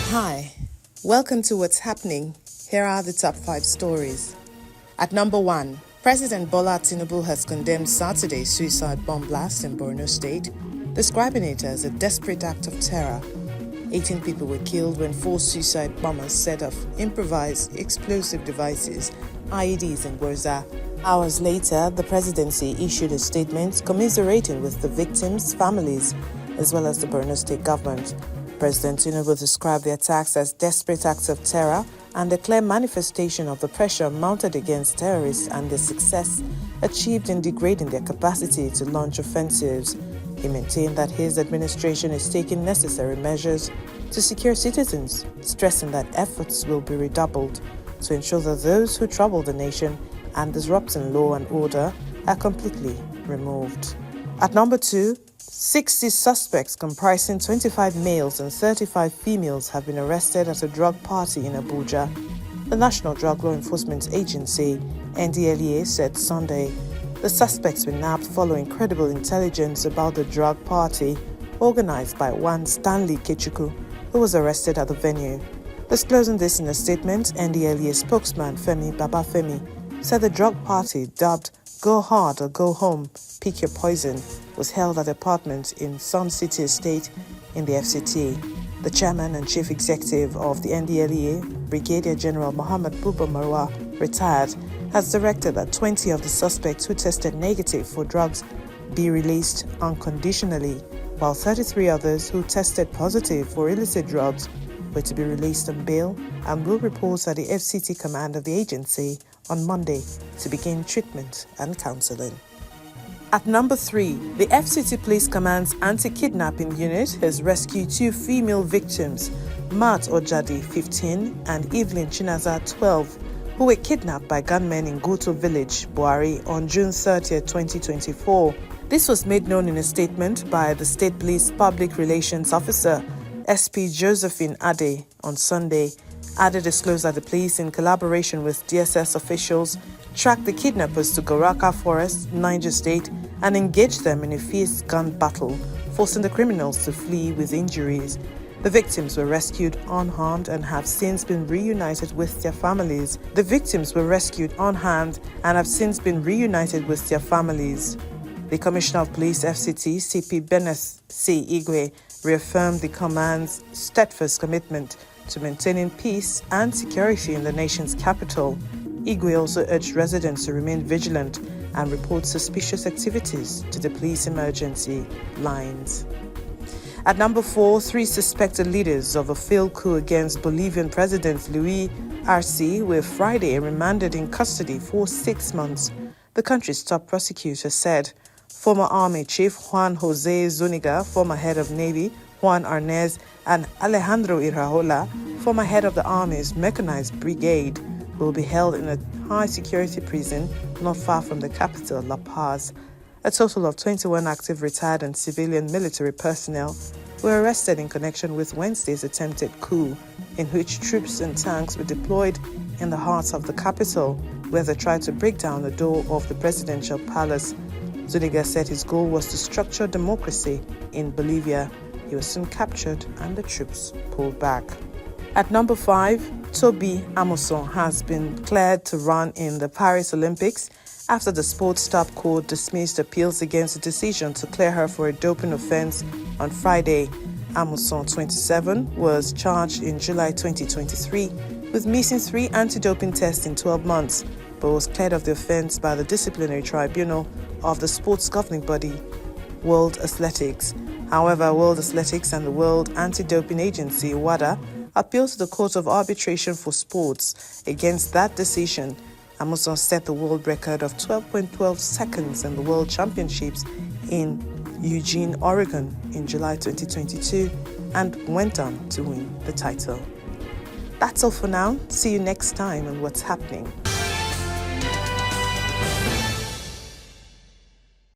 Hi, welcome to What's Happening. Here are the top 5 stories. At number 1, President Bola Tinubu has condemned Saturday's suicide bomb blast in Borno State, describing it as a desperate act of terror. 18 people were killed when 4 suicide bombers set off improvised explosive devices, IEDs, in Gwoza. Hours later, the presidency issued a statement commiserating with the victims' families, as well as the Borno State government. President Tinubu described the attacks as desperate acts of terror and a clear manifestation of the pressure mounted against terrorists and the success achieved in degrading their capacity to launch offensives. He maintained that his administration is taking necessary measures to secure citizens, stressing that efforts will be redoubled to ensure that those who trouble the nation and disrupting law and order are completely removed. At number 2, 60 suspects comprising 25 males and 35 females have been arrested at a drug party in Abuja. The National Drug Law Enforcement Agency, NDLEA, said Sunday the suspects were nabbed following credible intelligence about the drug party organized by one Stanley Kechuku, who was arrested at the venue. Disclosing this in a statement, NDLEA spokesman Femi Babafemi said the drug party, dubbed Go Hard or Go Home, Pick Your Poison, was held at apartments in Sun City Estate in the FCT. The chairman and chief executive of the NDLEA, Brigadier General Muhammad Buba Marwa, retired, has directed that 20 of the suspects who tested negative for drugs be released unconditionally, while 33 others who tested positive for illicit drugs were to be released on bail and will report at the FCT command of the agency on Monday to begin treatment and counseling. At number 3, the FCT Police Command's anti-kidnapping unit has rescued 2 female victims, Mat Ojadi, 15, and Evelyn Chinaza, 12, who were kidnapped by gunmen in Goto Village, Buhari, on June 30, 2024. This was made known in a statement by the State Police Public Relations Officer, SP Josephine Ade, on Sunday. Ade disclosed that the police, in collaboration with DSS officials, tracked the kidnappers to Goraka Forest, Niger State, and engaged them in a fierce gun battle, forcing the criminals to flee with injuries. The victims were rescued unharmed and have since been reunited with their families. The Commissioner of Police FCT, CP Benneth C. Igwe, reaffirmed the command's steadfast commitment to maintaining peace and security in the nation's capital. Igwe also urged residents to remain vigilant and report suspicious activities to the police emergency lines. At number 4, 3 suspected leaders of a failed coup against Bolivian President Luis Arce were Friday remanded in custody for 6 months, the country's top prosecutor said. Former Army Chief Juan Jose Zuniga, former head of Navy Juan Arnez, and Alejandro Iraola, former head of the Army's Mechanized Brigade, will be held in a high-security prison not far from the capital, La Paz. A total of 21 active retired and civilian military personnel were arrested in connection with Wednesday's attempted coup, in which troops and tanks were deployed in the heart of the capital, where they tried to break down the door of the presidential palace. Zuniga said his goal was to structure democracy in Bolivia. He was soon captured and the troops pulled back. At number 5, Toby Amusan has been cleared to run in the Paris Olympics after the Sports Staff Court dismissed appeals against the decision to clear her for a doping offense on Friday. Amusan, 27, was charged in July 2023 with missing 3 anti-doping tests in 12 months, but was cleared of the offense by the disciplinary tribunal of the sports governing body, World Athletics. However, World Athletics and the World Anti-Doping Agency, WADA, appealed to the Court of Arbitration for Sports against that decision. Amusan set the world record of 12.12 seconds in the World Championships in Eugene, Oregon in July 2022 and went on to win the title. That's all for now. See you next time on What's Happening.